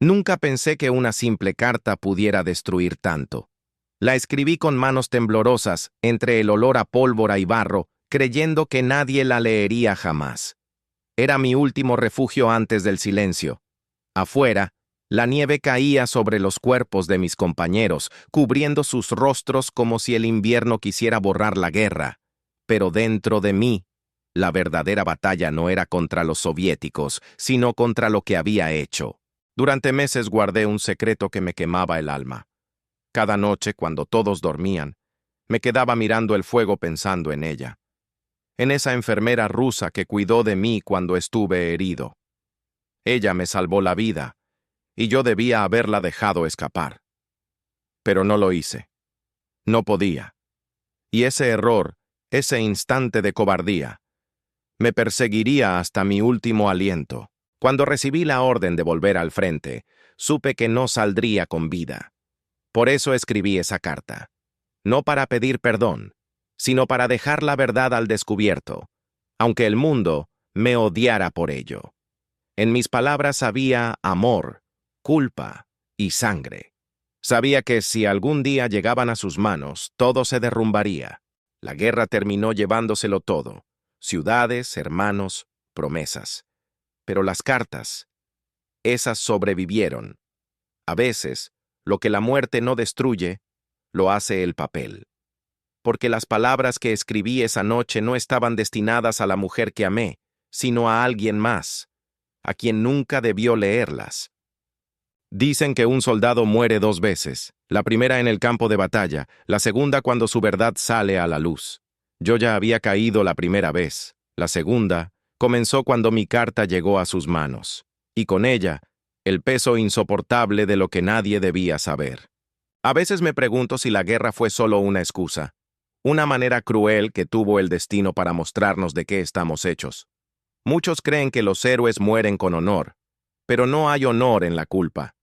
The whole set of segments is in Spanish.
Nunca pensé que una simple carta pudiera destruir tanto. La escribí con manos temblorosas, entre el olor a pólvora y barro, creyendo que nadie la leería jamás. Era mi último refugio antes del silencio. Afuera, la nieve caía sobre los cuerpos de mis compañeros, cubriendo sus rostros como si el invierno quisiera borrar la guerra. Pero dentro de mí, la verdadera batalla no era contra los soviéticos, sino contra lo que había hecho. Durante meses guardé un secreto que me quemaba el alma. Cada noche, cuando todos dormían, me quedaba mirando el fuego pensando en ella, en esa enfermera rusa que cuidó de mí cuando estuve herido. Ella me salvó la vida, y yo debía haberla dejado escapar. Pero no lo hice. No podía. Y ese error, ese instante de cobardía, me perseguiría hasta mi último aliento. Cuando recibí la orden de volver al frente, supe que no saldría con vida. Por eso escribí esa carta. No para pedir perdón, sino para dejar la verdad al descubierto, aunque el mundo me odiara por ello. En mis palabras había amor, culpa y sangre. Sabía que si algún día llegaban a sus manos, todo se derrumbaría. La guerra terminó llevándoselo todo: ciudades, hermanos, promesas. Pero las cartas, esas sobrevivieron. A veces, lo que la muerte no destruye, lo hace el papel. Porque las palabras que escribí esa noche no estaban destinadas a la mujer que amé, sino a alguien más, a quien nunca debió leerlas. Dicen que un soldado muere 2 veces, la primera en el campo de batalla, la segunda cuando su verdad sale a la luz. Yo ya había caído la primera vez. La segunda comenzó cuando mi carta llegó a sus manos, y con ella, el peso insoportable de lo que nadie debía saber. A veces me pregunto si la guerra fue solo una excusa, una manera cruel que tuvo el destino para mostrarnos de qué estamos hechos. Muchos creen que los héroes mueren con honor, pero no hay honor en la culpa.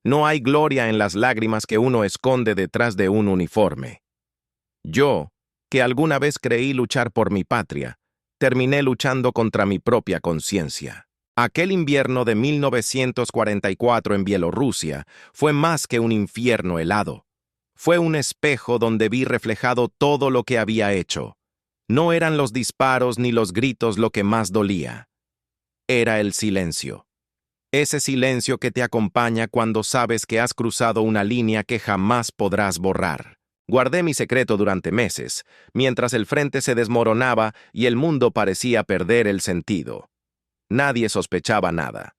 No hay gloria en las lágrimas que uno esconde detrás de un uniforme. Yo, que alguna vez creí luchar por mi patria, terminé luchando contra mi propia conciencia. Aquel invierno de 1944 en Bielorrusia fue más que un infierno helado. Fue un espejo donde vi reflejado todo lo que había hecho. No eran los disparos ni los gritos lo que más dolía. Era el silencio. Ese silencio que te acompaña cuando sabes que has cruzado una línea que jamás podrás borrar. Guardé mi secreto durante meses, mientras el frente se desmoronaba y el mundo parecía perder el sentido. Nadie sospechaba nada.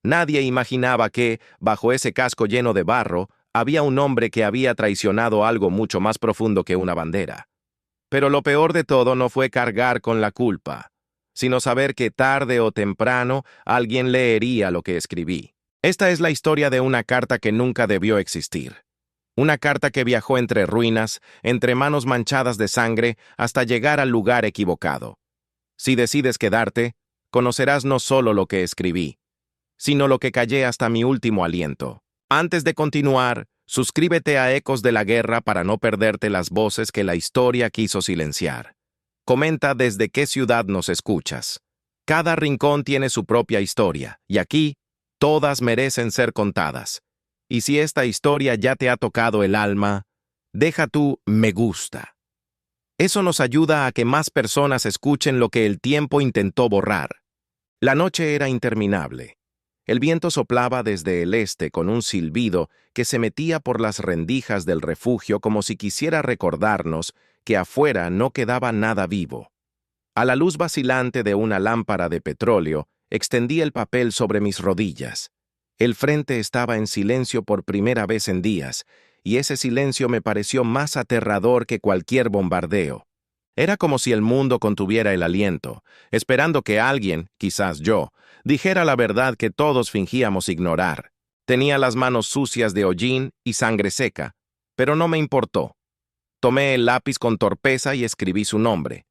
Nadie imaginaba que, bajo ese casco lleno de barro, había un hombre que había traicionado algo mucho más profundo que una bandera. Pero lo peor de todo no fue cargar con la culpa, sino saber que tarde o temprano alguien leería lo que escribí. Esta es la historia de una carta que nunca debió existir. Una carta que viajó entre ruinas, entre manos manchadas de sangre, hasta llegar al lugar equivocado. Si decides quedarte, conocerás no solo lo que escribí, sino lo que callé hasta mi último aliento. Antes de continuar, suscríbete a Ecos de la Guerra para no perderte las voces que la historia quiso silenciar. Comenta desde qué ciudad nos escuchas. Cada rincón tiene su propia historia, y aquí, todas merecen ser contadas. Y si esta historia ya te ha tocado el alma, deja tu me gusta. Eso nos ayuda a que más personas escuchen lo que el tiempo intentó borrar. La noche era interminable. El viento soplaba desde el este con un silbido que se metía por las rendijas del refugio como si quisiera recordarnos que afuera no quedaba nada vivo. A la luz vacilante de una lámpara de petróleo, extendí el papel sobre mis rodillas. El frente estaba en silencio por primera vez en días, y ese silencio me pareció más aterrador que cualquier bombardeo. Era como si el mundo contuviera el aliento, esperando que alguien, quizás yo, dijera la verdad que todos fingíamos ignorar. Tenía las manos sucias de hollín y sangre seca, pero no me importó. Tomé el lápiz con torpeza y escribí su nombre.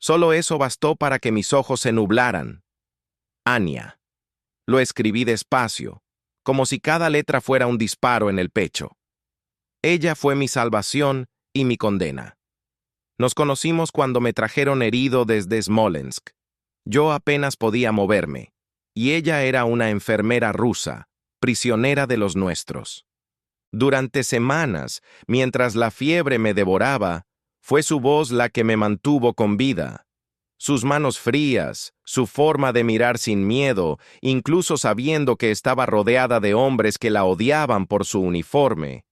Solo eso bastó para que mis ojos se nublaran. Anya. Lo escribí despacio, como si cada letra fuera un disparo en el pecho. Ella fue mi salvación y mi condena. Nos conocimos cuando me trajeron herido desde Smolensk. Yo apenas podía moverme, y ella era una enfermera rusa, prisionera de los nuestros. Durante semanas, mientras la fiebre me devoraba, fue su voz la que me mantuvo con vida. Sus manos frías, su forma de mirar sin miedo, incluso sabiendo que estaba rodeada de hombres que la odiaban por su uniforme.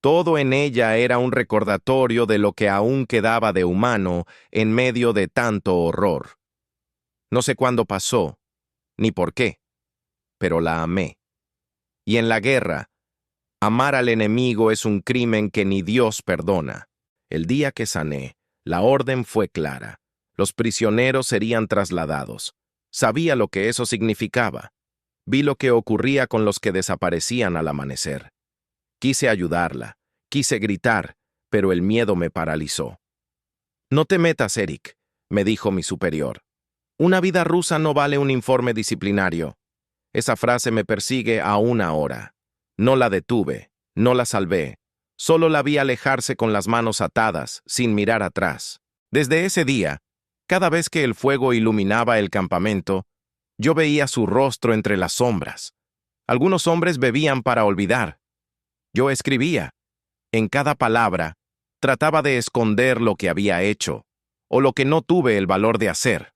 Todo en ella era un recordatorio de lo que aún quedaba de humano en medio de tanto horror. No sé cuándo pasó, ni por qué, pero la amé. Y en la guerra, amar al enemigo es un crimen que ni Dios perdona. El día que sané, la orden fue clara. Los prisioneros serían trasladados. Sabía lo que eso significaba. Vi lo que ocurría con los que desaparecían al amanecer. Quise ayudarla, quise gritar, pero el miedo me paralizó. «No te metas, Eric», me dijo mi superior. «Una vida rusa no vale un informe disciplinario». Esa frase me persigue aún ahora. No la detuve, no la salvé. Solo la vi alejarse con las manos atadas, sin mirar atrás. Desde ese día, cada vez que el fuego iluminaba el campamento, yo veía su rostro entre las sombras. Algunos hombres bebían para olvidar. Yo escribía. En cada palabra, trataba de esconder lo que había hecho, o lo que no tuve el valor de hacer.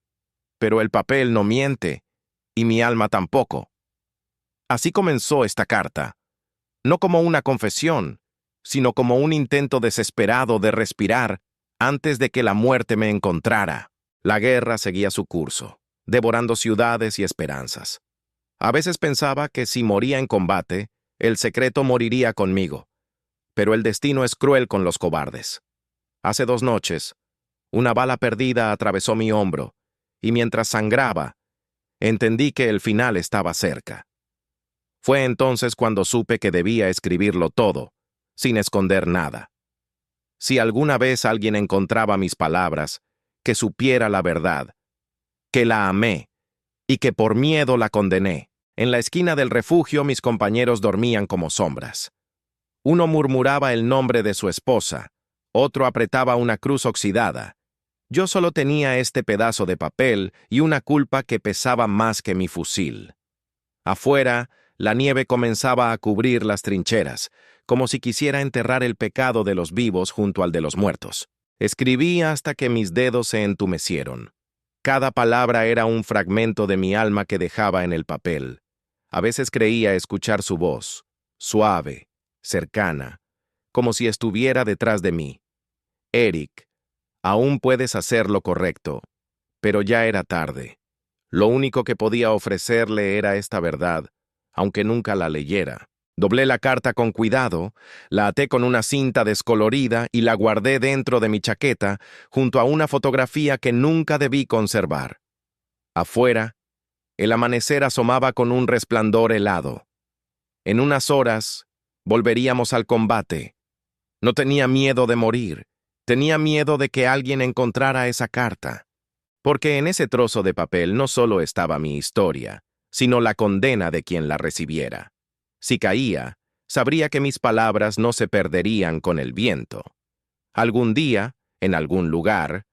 Pero el papel no miente, y mi alma tampoco. Así comenzó esta carta, no como una confesión, sino como un intento desesperado de respirar antes de que la muerte me encontrara. La guerra seguía su curso, devorando ciudades y esperanzas. A veces pensaba que si moría en combate, el secreto moriría conmigo. Pero el destino es cruel con los cobardes. Hace 2 noches, una bala perdida atravesó mi hombro, y mientras sangraba, entendí que el final estaba cerca. Fue entonces cuando supe que debía escribirlo todo, sin esconder nada. Si alguna vez alguien encontraba mis palabras, que supiera la verdad, que la amé y que por miedo la condené. En la esquina del refugio mis compañeros dormían como sombras. Uno murmuraba el nombre de su esposa, otro apretaba una cruz oxidada. Yo solo tenía este pedazo de papel y una culpa que pesaba más que mi fusil. Afuera, la nieve comenzaba a cubrir las trincheras, como si quisiera enterrar el pecado de los vivos junto al de los muertos. Escribí hasta que mis dedos se entumecieron. Cada palabra era un fragmento de mi alma que dejaba en el papel. A veces creía escuchar su voz, suave, cercana, como si estuviera detrás de mí. Eric, aún puedes hacer lo correcto, pero ya era tarde. Lo único que podía ofrecerle era esta verdad, aunque nunca la leyera. Doblé la carta con cuidado, la até con una cinta descolorida y la guardé dentro de mi chaqueta junto a una fotografía que nunca debí conservar. Afuera, el amanecer asomaba con un resplandor helado. En unas horas, volveríamos al combate. No tenía miedo de morir, tenía miedo de que alguien encontrara esa carta. Porque en ese trozo de papel no solo estaba mi historia, sino la condena de quien la recibiera. Si caía, sabría que mis palabras no se perderían con el viento. Algún día, en algún lugar,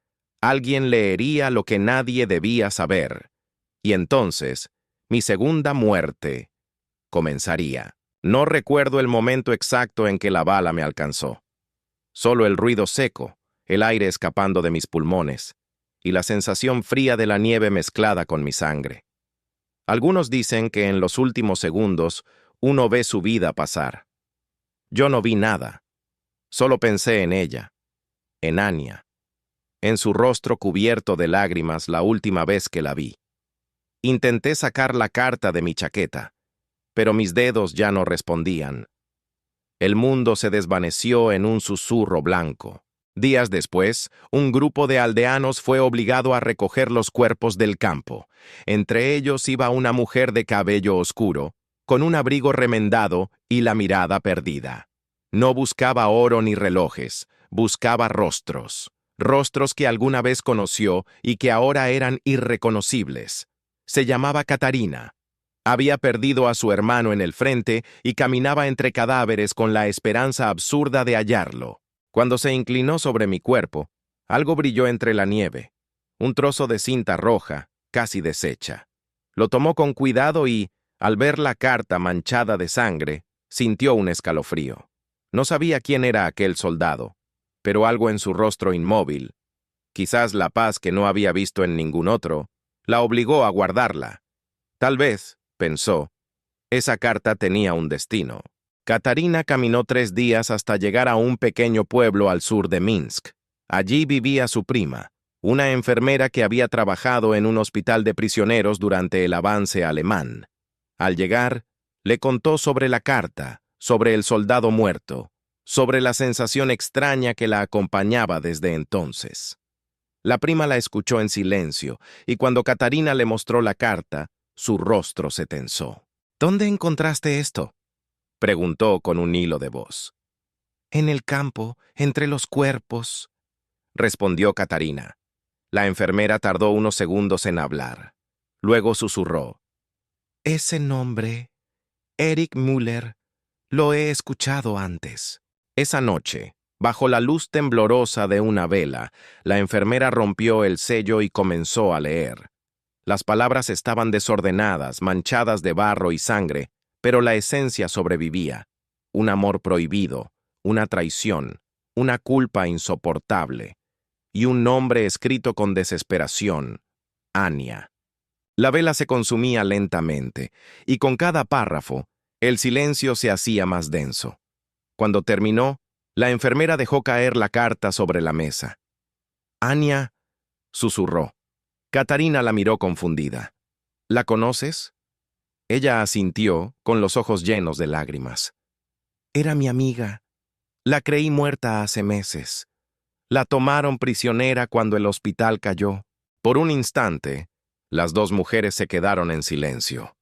alguien leería lo que nadie debía saber, y entonces, mi segunda muerte comenzaría. No recuerdo el momento exacto en que la bala me alcanzó. Solo el ruido seco, el aire escapando de mis pulmones, y la sensación fría de la nieve mezclada con mi sangre. Algunos dicen que en los últimos segundos uno ve su vida pasar. Yo no vi nada. Solo pensé en ella, en Anya, en su rostro cubierto de lágrimas la última vez que la vi. Intenté sacar la carta de mi chaqueta, pero mis dedos ya no respondían. El mundo se desvaneció en un susurro blanco. Días después, un grupo de aldeanos fue obligado a recoger los cuerpos del campo. Entre ellos iba una mujer de cabello oscuro, con un abrigo remendado y la mirada perdida. No buscaba oro ni relojes, buscaba rostros. Rostros que alguna vez conoció y que ahora eran irreconocibles. Se llamaba Catarina. Había perdido a su hermano en el frente y caminaba entre cadáveres con la esperanza absurda de hallarlo. Cuando se inclinó sobre mi cuerpo, algo brilló entre la nieve. Un trozo de cinta roja, casi deshecha. Lo tomó con cuidado y, Al ver la carta manchada de sangre, sintió un escalofrío. No sabía quién era aquel soldado, pero algo en su rostro inmóvil, quizás la paz que no había visto en ningún otro, la obligó a guardarla. Tal vez, pensó, esa carta tenía un destino. Katarina caminó 3 días hasta llegar a un pequeño pueblo al sur de Minsk. Allí vivía su prima, una enfermera que había trabajado en un hospital de prisioneros durante el avance alemán. Al llegar, le contó sobre la carta, sobre el soldado muerto, sobre la sensación extraña que la acompañaba desde entonces. La prima la escuchó en silencio, y cuando Katarina le mostró la carta, su rostro se tensó. ¿Dónde encontraste esto?, preguntó con un hilo de voz. En el campo, entre los cuerpos, respondió Katarina. La enfermera tardó unos segundos en hablar. Luego susurró. Ese nombre, Erich Müller, lo he escuchado antes. Esa noche, bajo la luz temblorosa de una vela, la enfermera rompió el sello y comenzó a leer. Las palabras estaban desordenadas, manchadas de barro y sangre, pero la esencia sobrevivía. Un amor prohibido, una traición, una culpa insoportable, y un nombre escrito con desesperación, Anya. La vela se consumía lentamente, y con cada párrafo, el silencio se hacía más denso. Cuando terminó, la enfermera dejó caer la carta sobre la mesa. Anya, susurró. Katarina la miró confundida. ¿La conoces? Ella asintió, con los ojos llenos de lágrimas. Era mi amiga. La creí muerta hace meses. La tomaron prisionera cuando el hospital cayó. Por un instante, las dos mujeres se quedaron en silencio.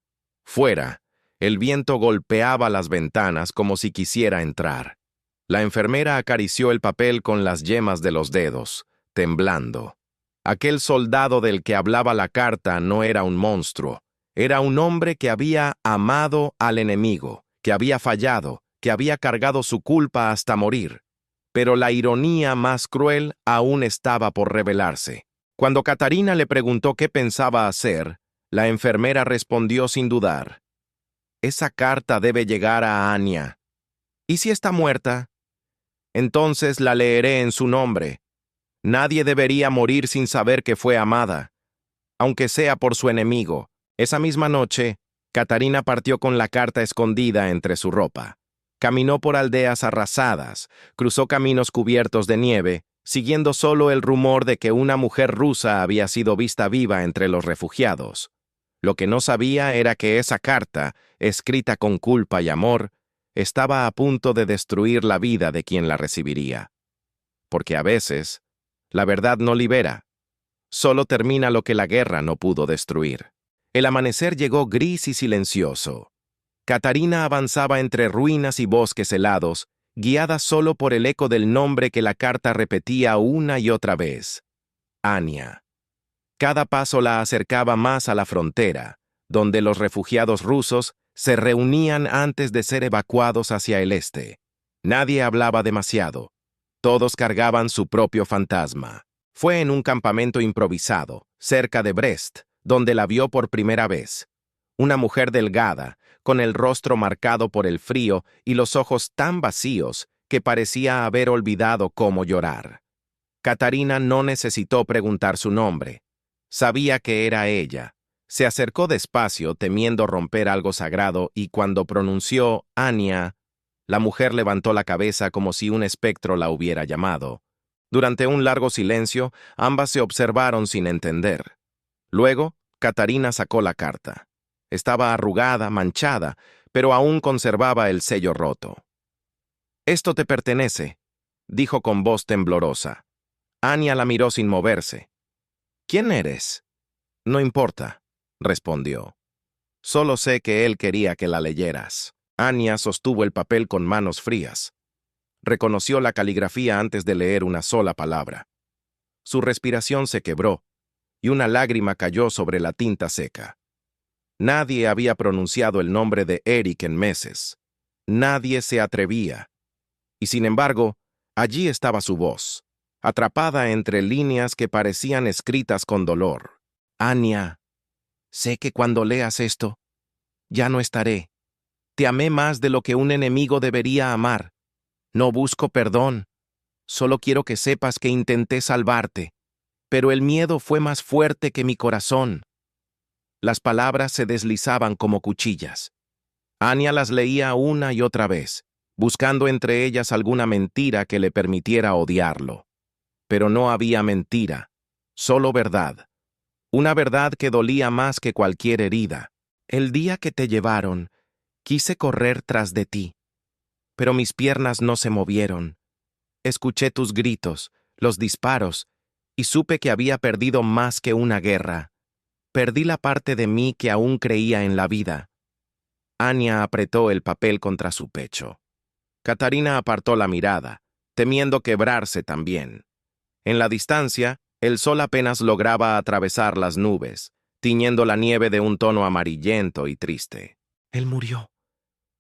Fuera, el viento golpeaba las ventanas como si quisiera entrar. La enfermera acarició el papel con las yemas de los dedos, temblando. Aquel soldado del que hablaba la carta no era un monstruo. Era un hombre que había amado al enemigo, que había fallado, que había cargado su culpa hasta morir. Pero la ironía más cruel aún estaba por revelarse. Cuando Katarina le preguntó qué pensaba hacer, la enfermera respondió sin dudar. Esa carta debe llegar a Anya. ¿Y si está muerta? Entonces la leeré en su nombre. Nadie debería morir sin saber que fue amada, aunque sea por su enemigo. Esa misma noche, Katarina partió con la carta escondida entre su ropa. Caminó por aldeas arrasadas, cruzó caminos cubiertos de nieve, siguiendo solo el rumor de que una mujer rusa había sido vista viva entre los refugiados. Lo que no sabía era que esa carta, escrita con culpa y amor, estaba a punto de destruir la vida de quien la recibiría. Porque a veces, la verdad no libera. Solo termina lo que la guerra no pudo destruir. El amanecer llegó gris y silencioso. Katarina avanzaba entre ruinas y bosques helados, guiada solo por el eco del nombre que la carta repetía una y otra vez. Anya. Cada paso la acercaba más a la frontera, donde los refugiados rusos se reunían antes de ser evacuados hacia el este. Nadie hablaba demasiado. Todos cargaban su propio fantasma. Fue en un campamento improvisado, cerca de Brest, donde la vio por primera vez. Una mujer delgada, con el rostro marcado por el frío y los ojos tan vacíos que parecía haber olvidado cómo llorar. Katarina no necesitó preguntar su nombre. Sabía que era ella. Se acercó despacio, temiendo romper algo sagrado, y cuando pronunció Anya, la mujer levantó la cabeza como si un espectro la hubiera llamado. Durante un largo silencio, ambas se observaron sin entender. Luego, Katarina sacó la carta. Estaba arrugada, manchada, pero aún conservaba el sello roto. «Esto te pertenece», dijo con voz temblorosa. Anya la miró sin moverse. «¿Quién eres?» «No importa», respondió. «Solo sé que él quería que la leyeras». Anya sostuvo el papel con manos frías. Reconoció la caligrafía antes de leer una sola palabra. Su respiración se quebró, y una lágrima cayó sobre la tinta seca. Nadie había pronunciado el nombre de Erich en meses. Nadie se atrevía. Y sin embargo, allí estaba su voz, atrapada entre líneas que parecían escritas con dolor. «Anya, sé que cuando leas esto, Ya no estaré. Te amé más de lo que un enemigo debería amar. No busco perdón. Solo quiero que sepas que intenté salvarte. Pero el miedo fue más fuerte que mi corazón. Las palabras se deslizaban como cuchillas. Anya las leía una y otra vez, buscando entre ellas alguna mentira que le permitiera odiarlo. Pero no había mentira, solo verdad. Una verdad que dolía más que cualquier herida. El día que te llevaron, quise correr tras de ti, pero mis piernas no se movieron. Escuché tus gritos, los disparos, y supe que había perdido más que una guerra. Perdí la parte de mí que aún creía en la vida. Anya apretó el papel contra su pecho. Katarina apartó la mirada, temiendo quebrarse también. En la distancia, el sol apenas lograba atravesar las nubes, tiñendo la nieve de un tono amarillento y triste. Él murió,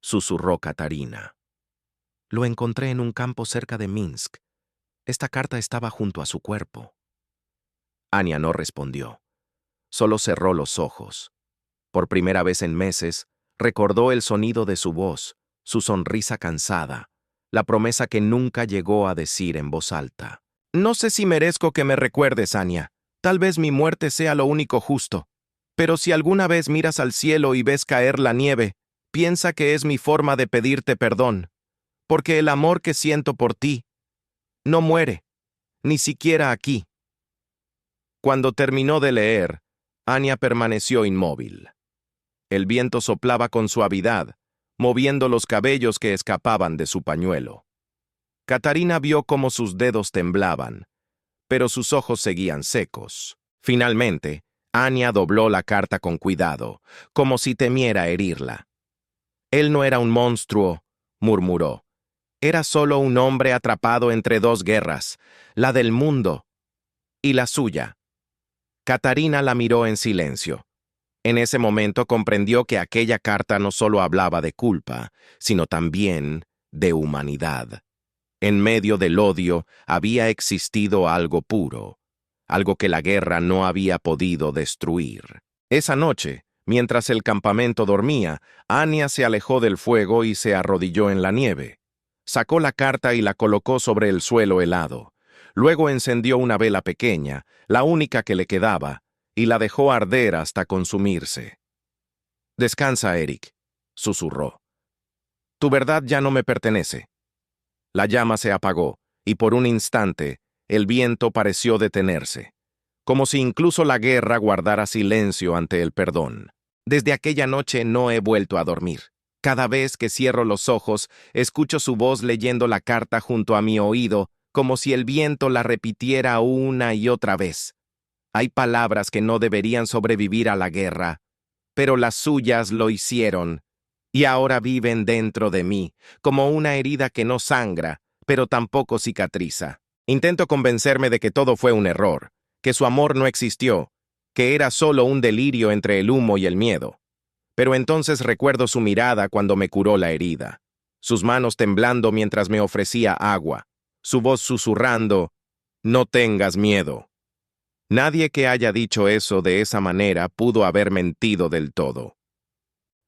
susurró Katarina. Lo encontré en un campo cerca de Minsk. Esta carta estaba junto a su cuerpo. Anya no respondió. Solo cerró los ojos. Por primera vez en meses, recordó el sonido de su voz, su sonrisa cansada, la promesa que nunca llegó a decir en voz alta. No sé si merezco que me recuerdes, Anya. Tal vez mi muerte sea lo único justo. Pero si alguna vez miras al cielo y ves caer la nieve, piensa que es mi forma de pedirte perdón. Porque el amor que siento por ti no muere, ni siquiera aquí. Cuando terminó de leer, Anya permaneció inmóvil. El viento soplaba con suavidad, moviendo los cabellos que escapaban de su pañuelo. Katarina vio cómo sus dedos temblaban, pero sus ojos seguían secos. Finalmente, Anya dobló la carta con cuidado, como si temiera herirla. Él no era un monstruo, murmuró. Era solo un hombre atrapado entre dos guerras, la del mundo y la suya. Katarina la miró en silencio. En ese momento comprendió que aquella carta no solo hablaba de culpa, sino también de humanidad. En medio del odio había existido algo puro, algo que la guerra no había podido destruir. Esa noche, mientras el campamento dormía, Anya se alejó del fuego y se arrodilló en la nieve. Sacó la carta y la colocó sobre el suelo helado. Luego encendió una vela pequeña, la única que le quedaba, y la dejó arder hasta consumirse. «Descansa, Eric», susurró. «Tu verdad ya no me pertenece». La llama se apagó, y por un instante, el viento pareció detenerse, como si incluso la guerra guardara silencio ante el perdón. Desde aquella noche no he vuelto a dormir. Cada vez que cierro los ojos, escucho su voz leyendo la carta junto a mi oído, como si el viento la repitiera una y otra vez. Hay palabras que no deberían sobrevivir a la guerra, pero las suyas lo hicieron, y ahora viven dentro de mí, como una herida que no sangra, pero tampoco cicatriza. Intento convencerme de que todo fue un error, que su amor no existió, que era solo un delirio entre el humo y el miedo. Pero entonces recuerdo su mirada cuando me curó la herida, sus manos temblando mientras me ofrecía agua, su voz susurrando, «No tengas miedo». Nadie que haya dicho eso de esa manera pudo haber mentido del todo.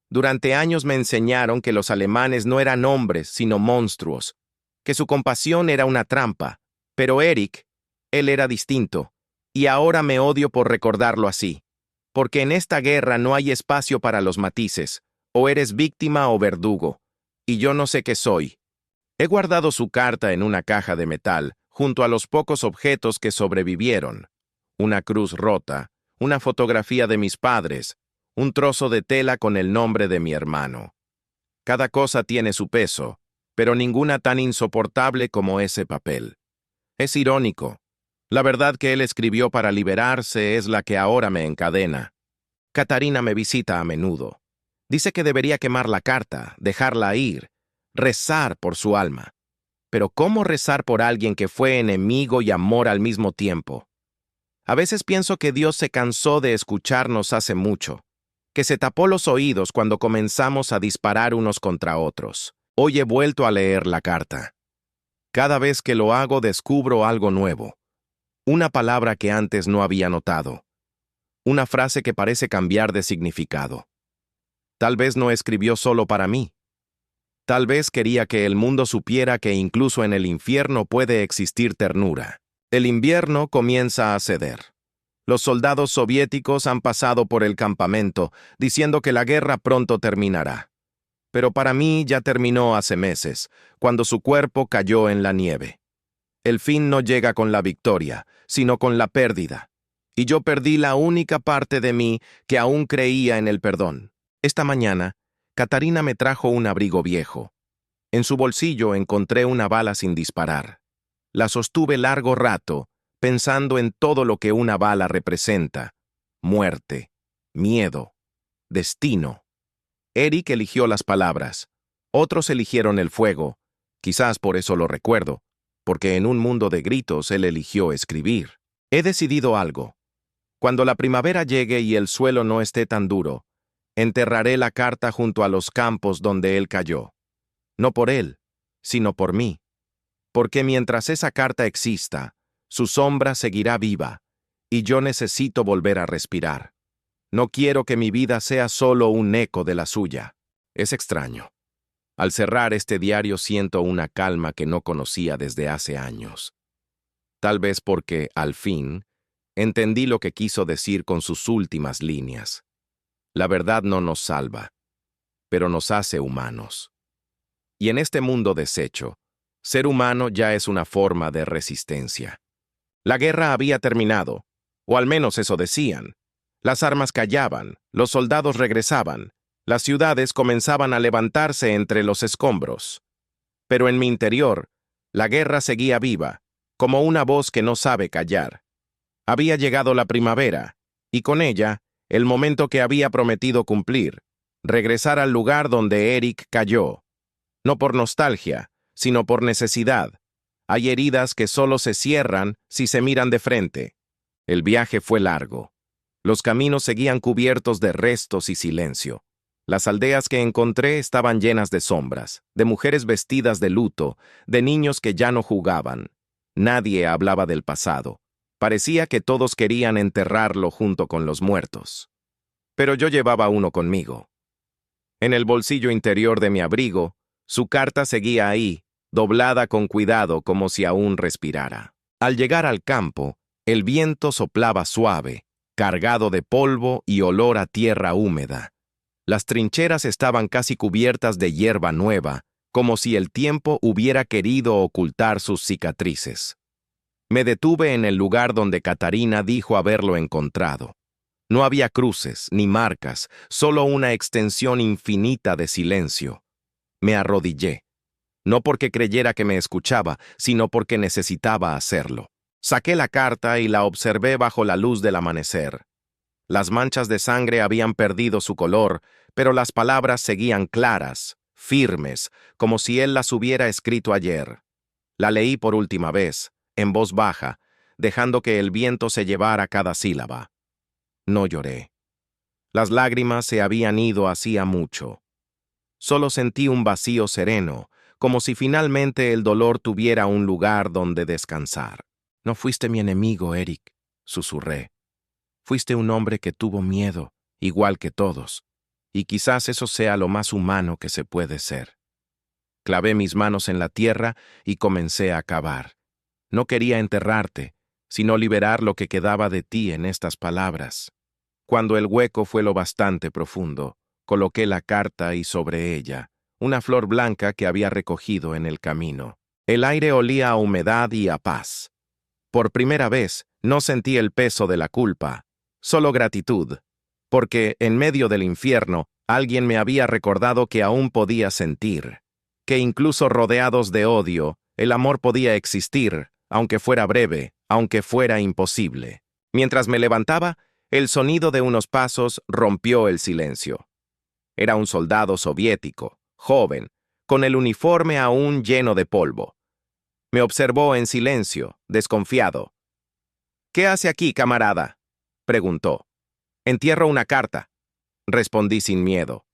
Durante años me enseñaron que los alemanes no eran hombres, sino monstruos, que su compasión era una trampa, pero Eric, él era distinto, y ahora me odio por recordarlo así, porque en esta guerra no hay espacio para los matices, o eres víctima o verdugo, y yo no sé qué soy. He guardado su carta en una caja de metal, junto a los pocos objetos que sobrevivieron. Una cruz rota, una fotografía de mis padres, un trozo de tela con el nombre de mi hermano. Cada cosa tiene su peso, pero ninguna tan insoportable como ese papel. Es irónico. La verdad que él escribió para liberarse es la que ahora me encadena. Katarina me visita a menudo. Dice que debería quemar la carta, dejarla ir, rezar por su alma. Pero ¿cómo rezar por alguien que fue enemigo y amor al mismo tiempo? A veces pienso que Dios se cansó de escucharnos hace mucho, que se tapó los oídos cuando comenzamos a disparar unos contra otros. Hoy he vuelto a leer la carta. Cada vez que lo hago descubro algo nuevo. Una palabra que antes no había notado. Una frase que parece cambiar de significado. Tal vez no escribió solo para mí. Tal vez quería que el mundo supiera que incluso en el infierno puede existir ternura. El invierno comienza a ceder. Los soldados soviéticos han pasado por el campamento, diciendo que la guerra pronto terminará. Pero para mí ya terminó hace meses, cuando su cuerpo cayó en la nieve. El fin no llega con la victoria, sino con la pérdida. Y yo perdí la única parte de mí que aún creía en el perdón. Esta mañana, Catarina me trajo un abrigo viejo. En su bolsillo encontré una bala sin disparar. La sostuve largo rato, pensando en todo lo que una bala representa: muerte, miedo, destino. Eric eligió las palabras. Otros eligieron el fuego. Quizás por eso lo recuerdo, porque en un mundo de gritos él eligió escribir. He decidido algo. Cuando la primavera llegue y el suelo no esté tan duro, enterraré la carta junto a los campos donde él cayó. No por él, sino por mí. Porque mientras esa carta exista, su sombra seguirá viva, y yo necesito volver a respirar. No quiero que mi vida sea solo un eco de la suya. Es extraño. Al cerrar este diario siento una calma que no conocía desde hace años. Tal vez porque, al fin, entendí lo que quiso decir con sus últimas líneas. La verdad no nos salva, pero nos hace humanos. Y en este mundo deshecho, ser humano ya es una forma de resistencia. La guerra había terminado, o al menos eso decían. Las armas callaban, los soldados regresaban, las ciudades comenzaban a levantarse entre los escombros. Pero en mi interior, la guerra seguía viva, como una voz que no sabe callar. Había llegado la primavera, y con ella, el momento que había prometido cumplir: regresar al lugar donde Eric cayó. No por nostalgia, sino por necesidad. Hay heridas que solo se cierran si se miran de frente. El viaje fue largo. Los caminos seguían cubiertos de restos y silencio. Las aldeas que encontré estaban llenas de sombras, de mujeres vestidas de luto, de niños que ya no jugaban. Nadie hablaba del pasado. Parecía que todos querían enterrarlo junto con los muertos. Pero yo llevaba uno conmigo. En el bolsillo interior de mi abrigo, su carta seguía ahí, doblada con cuidado como si aún respirara. Al llegar al campo, el viento soplaba suave, cargado de polvo y olor a tierra húmeda. Las trincheras estaban casi cubiertas de hierba nueva, como si el tiempo hubiera querido ocultar sus cicatrices. Me detuve en el lugar donde Catarina dijo haberlo encontrado. No había cruces ni marcas, solo una extensión infinita de silencio. Me arrodillé, no porque creyera que me escuchaba, sino porque necesitaba hacerlo. Saqué la carta y la observé bajo la luz del amanecer. Las manchas de sangre habían perdido su color, pero las palabras seguían claras, firmes, como si él las hubiera escrito ayer. La leí por última vez, en voz baja, dejando que el viento se llevara cada sílaba. No lloré. Las lágrimas se habían ido hacía mucho. Solo sentí un vacío sereno, como si finalmente el dolor tuviera un lugar donde descansar. No fuiste mi enemigo, Eric, susurré. Fuiste un hombre que tuvo miedo, igual que todos, y quizás eso sea lo más humano que se puede ser. Clavé mis manos en la tierra y comencé a cavar. No quería enterrarte, sino liberar lo que quedaba de ti en estas palabras. Cuando el hueco fue lo bastante profundo, coloqué la carta y sobre ella una flor blanca que había recogido en el camino. El aire olía a humedad y a paz. Por primera vez, no sentí el peso de la culpa, solo gratitud, porque en medio del infierno alguien me había recordado que aún podía sentir, que incluso rodeados de odio, el amor podía existir, aunque fuera breve, aunque fuera imposible. Mientras me levantaba, el sonido de unos pasos rompió el silencio. Era un soldado soviético, joven, con el uniforme aún lleno de polvo. Me observó en silencio, desconfiado. «¿Qué hace aquí, camarada?», preguntó. «Entierro una carta», respondí sin miedo.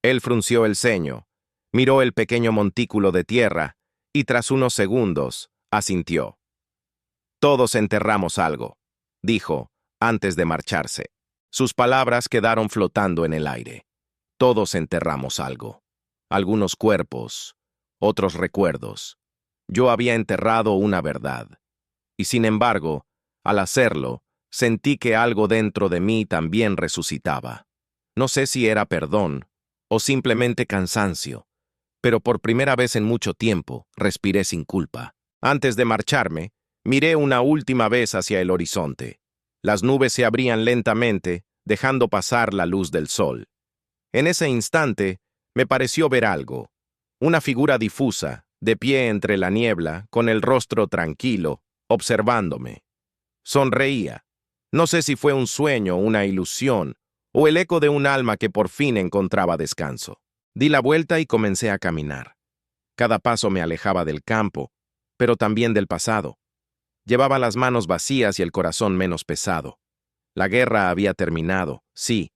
Él frunció el ceño, miró el pequeño montículo de tierra y tras unos segundos asintió. «Todos enterramos algo», dijo, antes de marcharse. Sus palabras quedaron flotando en el aire. Todos enterramos algo. Algunos cuerpos, otros recuerdos. Yo había enterrado una verdad. Y sin embargo, al hacerlo, sentí que algo dentro de mí también resucitaba. No sé si era perdón o simplemente cansancio, pero por primera vez en mucho tiempo respiré sin culpa. Antes de marcharme, miré una última vez hacia el horizonte. Las nubes se abrían lentamente, dejando pasar la luz del sol. En ese instante, me pareció ver algo. Una figura difusa, de pie entre la niebla, con el rostro tranquilo, observándome. Sonreía. No sé si fue un sueño, una ilusión, o el eco de un alma que por fin encontraba descanso. Di la vuelta y comencé a caminar. Cada paso me alejaba del campo, pero también del pasado. Llevaba las manos vacías y el corazón menos pesado. La guerra había terminado, sí,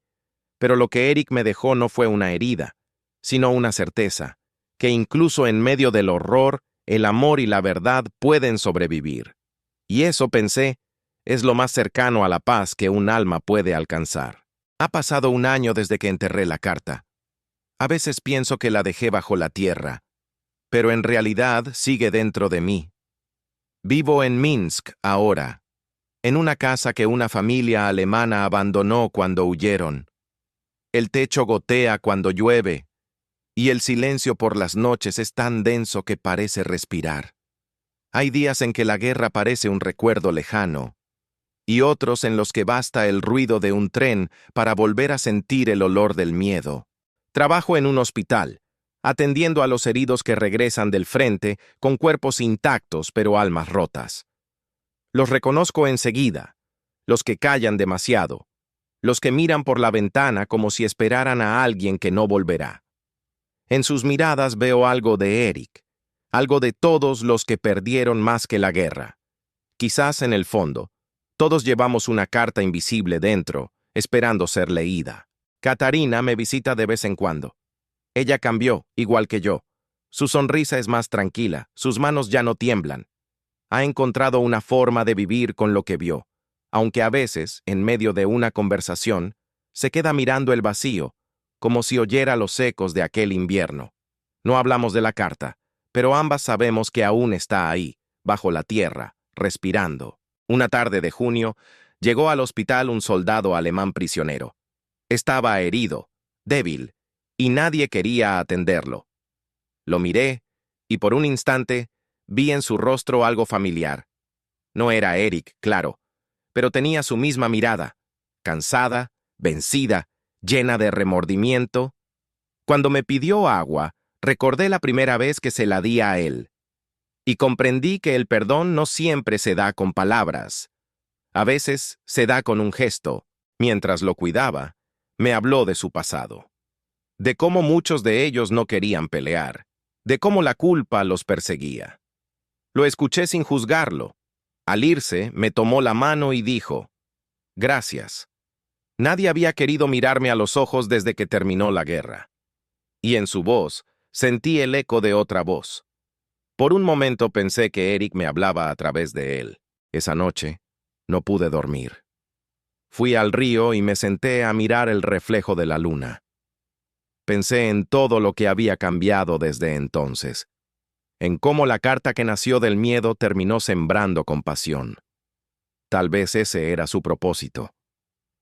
pero lo que Eric me dejó no fue una herida, sino una certeza, que incluso en medio del horror, el amor y la verdad pueden sobrevivir. Y eso, pensé, es lo más cercano a la paz que un alma puede alcanzar. Ha pasado un año desde que enterré la carta. A veces pienso que la dejé bajo la tierra, pero en realidad sigue dentro de mí. Vivo en Minsk ahora, en una casa que una familia alemana abandonó cuando huyeron. El techo gotea cuando llueve, y el silencio por las noches es tan denso que parece respirar. Hay días en que la guerra parece un recuerdo lejano, y otros en los que basta el ruido de un tren para volver a sentir el olor del miedo. Trabajo en un hospital, atendiendo a los heridos que regresan del frente con cuerpos intactos pero almas rotas. Los reconozco enseguida, los que callan demasiado, los que miran por la ventana como si esperaran a alguien que no volverá. En sus miradas veo algo de Eric, algo de todos los que perdieron más que la guerra. Quizás en el fondo, todos llevamos una carta invisible dentro, esperando ser leída. Katarina me visita de vez en cuando. Ella cambió, igual que yo. Su sonrisa es más tranquila, sus manos ya no tiemblan. Ha encontrado una forma de vivir con lo que vio, aunque a veces, en medio de una conversación, se queda mirando el vacío, como si oyera los ecos de aquel invierno. No hablamos de la carta, pero ambas sabemos que aún está ahí, bajo la tierra, respirando. Una tarde de junio, llegó al hospital un soldado alemán prisionero. Estaba herido, débil, y nadie quería atenderlo. Lo miré, y por un instante, vi en su rostro algo familiar. No era Eric, claro, pero tenía su misma mirada, cansada, vencida, llena de remordimiento. Cuando me pidió agua, recordé la primera vez que se la di a él. Y comprendí que el perdón no siempre se da con palabras. A veces se da con un gesto. Mientras lo cuidaba, me habló de su pasado. De cómo muchos de ellos no querían pelear. De cómo la culpa los perseguía. Lo escuché sin juzgarlo. Al irse, me tomó la mano y dijo: «Gracias. Nadie había querido mirarme a los ojos desde que terminó la guerra». Y en su voz, sentí el eco de otra voz. Por un momento pensé que Eric me hablaba a través de él. Esa noche, no pude dormir. Fui al río y me senté a mirar el reflejo de la luna. Pensé en todo lo que había cambiado desde entonces, en cómo la carta que nació del miedo terminó sembrando compasión. Tal vez ese era su propósito.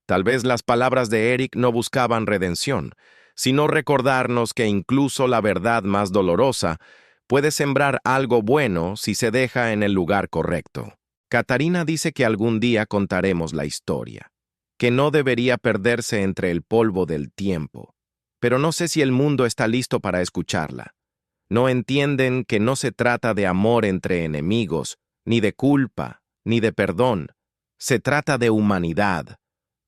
Tal vez las palabras de Eric no buscaban redención, sino recordarnos que incluso la verdad más dolorosa puede sembrar algo bueno si se deja en el lugar correcto. Katarina dice que algún día contaremos la historia, que no debería perderse entre el polvo del tiempo, pero no sé si el mundo está listo para escucharla. No entienden que no se trata de amor entre enemigos, ni de culpa, ni de perdón. Se trata de humanidad,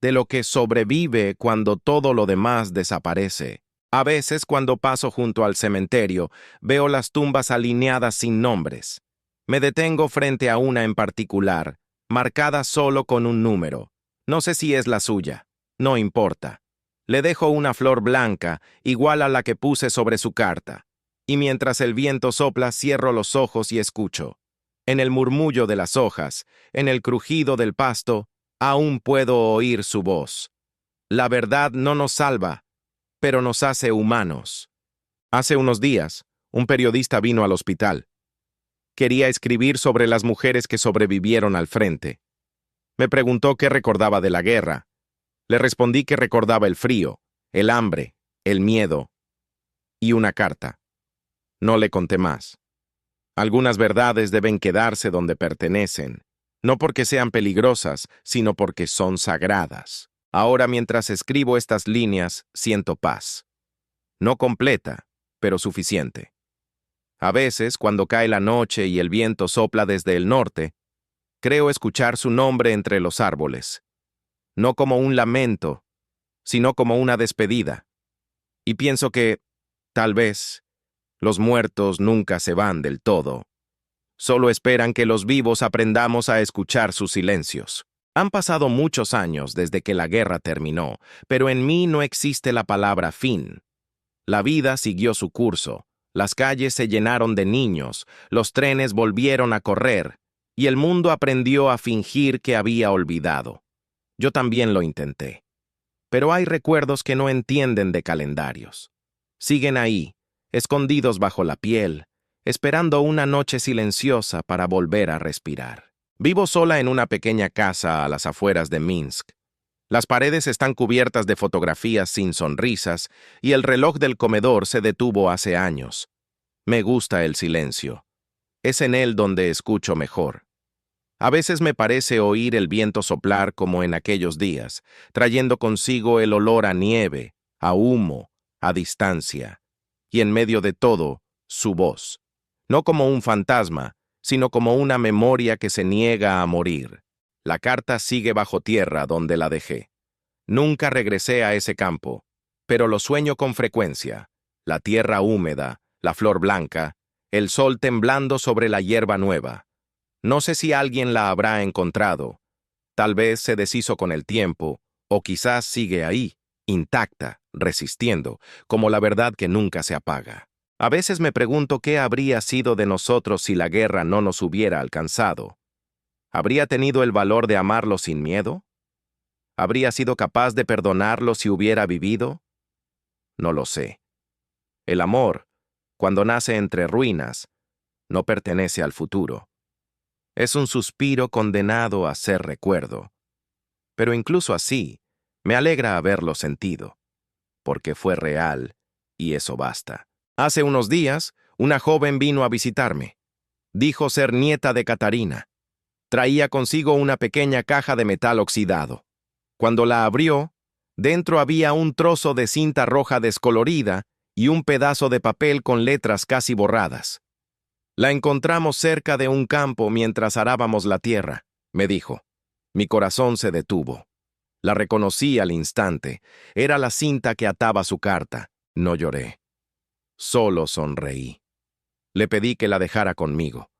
de lo que sobrevive cuando todo lo demás desaparece. A veces, cuando paso junto al cementerio, veo las tumbas alineadas sin nombres. Me detengo frente a una en particular, marcada solo con un número. No sé si es la suya. No importa. Le dejo una flor blanca, igual a la que puse sobre su carta. Y mientras el viento sopla, cierro los ojos y escucho. En el murmullo de las hojas, en el crujido del pasto, aún puedo oír su voz. La verdad no nos salva, pero nos hace humanos. Hace unos días, un periodista vino al hospital. Quería escribir sobre las mujeres que sobrevivieron al frente. Me preguntó qué recordaba de la guerra. Le respondí que recordaba el frío, el hambre, el miedo y una carta. No le conté más. Algunas verdades deben quedarse donde pertenecen, no porque sean peligrosas, sino porque son sagradas. Ahora, mientras escribo estas líneas, siento paz. No completa, pero suficiente. A veces, cuando cae la noche y el viento sopla desde el norte, creo escuchar su nombre entre los árboles, no como un lamento, sino como una despedida. Y pienso que, tal vez, los muertos nunca se van del todo. Solo esperan que los vivos aprendamos a escuchar sus silencios. Han pasado muchos años desde que la guerra terminó, pero en mí no existe la palabra fin. La vida siguió su curso, las calles se llenaron de niños, los trenes volvieron a correr, y el mundo aprendió a fingir que había olvidado. Yo también lo intenté. Pero hay recuerdos que no entienden de calendarios. Siguen ahí, escondidos bajo la piel, esperando una noche silenciosa para volver a respirar. Vivo sola en una pequeña casa a las afueras de Minsk. Las paredes están cubiertas de fotografías sin sonrisas y el reloj del comedor se detuvo hace años. Me gusta el silencio. Es en él donde escucho mejor. A veces me parece oír el viento soplar como en aquellos días, trayendo consigo el olor a nieve, a humo, a distancia. Y en medio de todo, su voz. No como un fantasma, sino como una memoria que se niega a morir. La carta sigue bajo tierra donde la dejé. Nunca regresé a ese campo, pero lo sueño con frecuencia. La tierra húmeda, la flor blanca, el sol temblando sobre la hierba nueva. No sé si alguien la habrá encontrado. Tal vez se deshizo con el tiempo, o quizás sigue ahí, intacta, resistiendo, como la verdad que nunca se apaga. A veces me pregunto qué habría sido de nosotros si la guerra no nos hubiera alcanzado. ¿Habría tenido el valor de amarlo sin miedo? ¿Habría sido capaz de perdonarlo si hubiera vivido? No lo sé. El amor, cuando nace entre ruinas, no pertenece al futuro. Es un suspiro condenado a ser recuerdo. Pero incluso así, me alegra haberlo sentido, porque fue real, y eso basta. Hace unos días, una joven vino a visitarme. Dijo ser nieta de Catarina. Traía consigo una pequeña caja de metal oxidado. Cuando la abrió, dentro había un trozo de cinta roja descolorida y un pedazo de papel con letras casi borradas. La encontramos cerca de un campo mientras arábamos la tierra, me dijo. Mi corazón se detuvo. La reconocí al instante. Era la cinta que ataba su carta. No lloré. Solo sonreí. Le pedí que la dejara conmigo.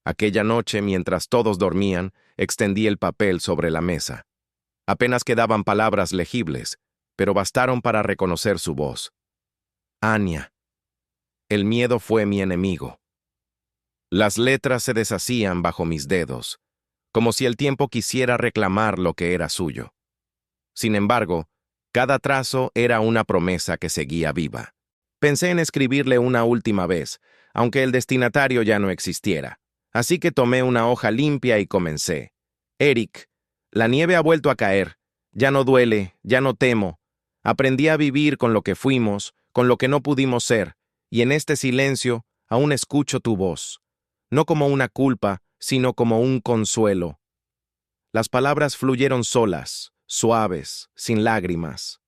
Aquella noche, mientras todos dormían, extendí el papel sobre la mesa. Apenas quedaban palabras legibles, pero bastaron para reconocer su voz. Anya. El miedo fue mi enemigo. Las letras se deshacían bajo mis dedos, como si el tiempo quisiera reclamar lo que era suyo. Sin embargo, cada trazo era una promesa que seguía viva. Pensé en escribirle una última vez, aunque el destinatario ya no existiera. Así que tomé una hoja limpia y comencé. Eric, la nieve ha vuelto a caer. Ya no duele, ya no temo. Aprendí a vivir con lo que fuimos, con lo que no pudimos ser, y en este silencio aún escucho tu voz. No como una culpa, sino como un consuelo. Las palabras fluyeron solas, suaves, sin lágrimas.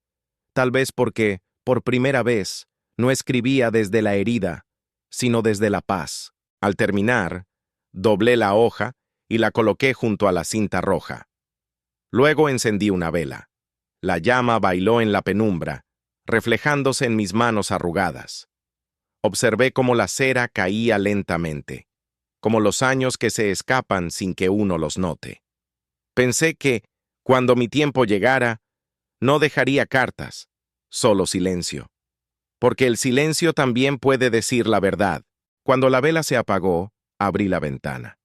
Tal vez porque, por primera vez, no escribía desde la herida, sino desde la paz. Al terminar, doblé la hoja y la coloqué junto a la cinta roja. Luego encendí una vela. La llama bailó en la penumbra, reflejándose en mis manos arrugadas. Observé cómo la cera caía lentamente, como los años que se escapan sin que uno los note. Pensé que, cuando mi tiempo llegara, no dejaría cartas, solo silencio. Porque el silencio también puede decir la verdad. Cuando la vela se apagó, abrí la ventana.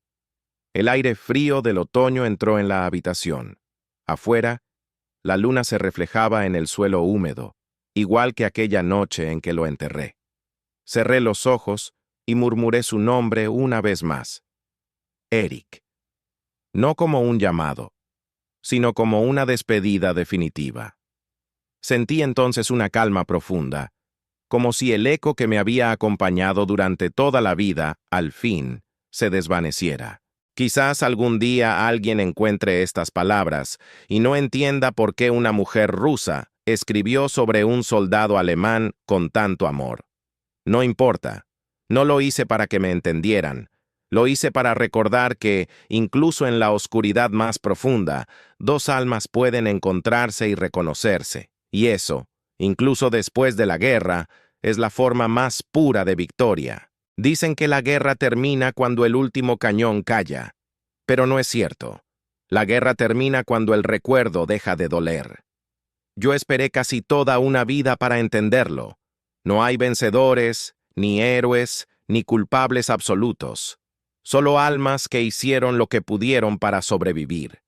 El aire frío del otoño entró en la habitación. Afuera, la luna se reflejaba en el suelo húmedo, igual que aquella noche en que lo enterré. Cerré los ojos y murmuré su nombre una vez más. Eric. No como un llamado, sino como una despedida definitiva. Sentí entonces una calma profunda, como si el eco que me había acompañado durante toda la vida, al fin, se desvaneciera. Quizás algún día alguien encuentre estas palabras y no entienda por qué una mujer rusa escribió sobre un soldado alemán con tanto amor. No importa, no lo hice para que me entendieran, lo hice para recordar que, incluso en la oscuridad más profunda, dos almas pueden encontrarse y reconocerse, y eso, incluso después de la guerra, es la forma más pura de victoria. Dicen que la guerra termina cuando el último cañón calla, pero no es cierto. La guerra termina cuando el recuerdo deja de doler. Yo esperé casi toda una vida para entenderlo. No hay vencedores, ni héroes, ni culpables absolutos. Solo almas que hicieron lo que pudieron para sobrevivir.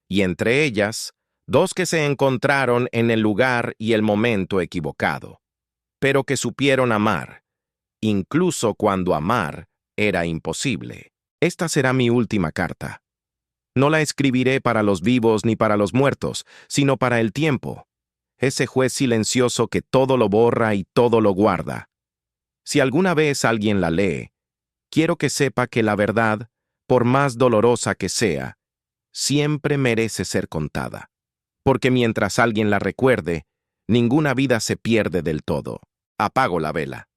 Y entre ellas, dos que se encontraron en el lugar y el momento equivocado, pero que supieron amar, incluso cuando amar era imposible. Esta será mi última carta. No la escribiré para los vivos ni para los muertos, sino para el tiempo, ese juez silencioso que todo lo borra y todo lo guarda. Si alguna vez alguien la lee, quiero que sepa que la verdad, por más dolorosa que sea, siempre merece ser contada, porque mientras alguien la recuerde, ninguna vida se pierde del todo. Apago la vela.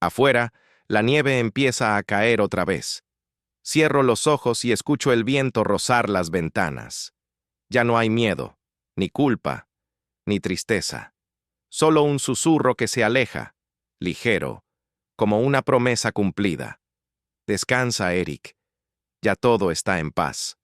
Afuera, la nieve empieza a caer otra vez. Cierro los ojos y escucho el viento rozar las ventanas. Ya no hay miedo, ni culpa, ni tristeza. Solo un susurro que se aleja, ligero, como una promesa cumplida. Descansa, Eric. Ya todo está en paz.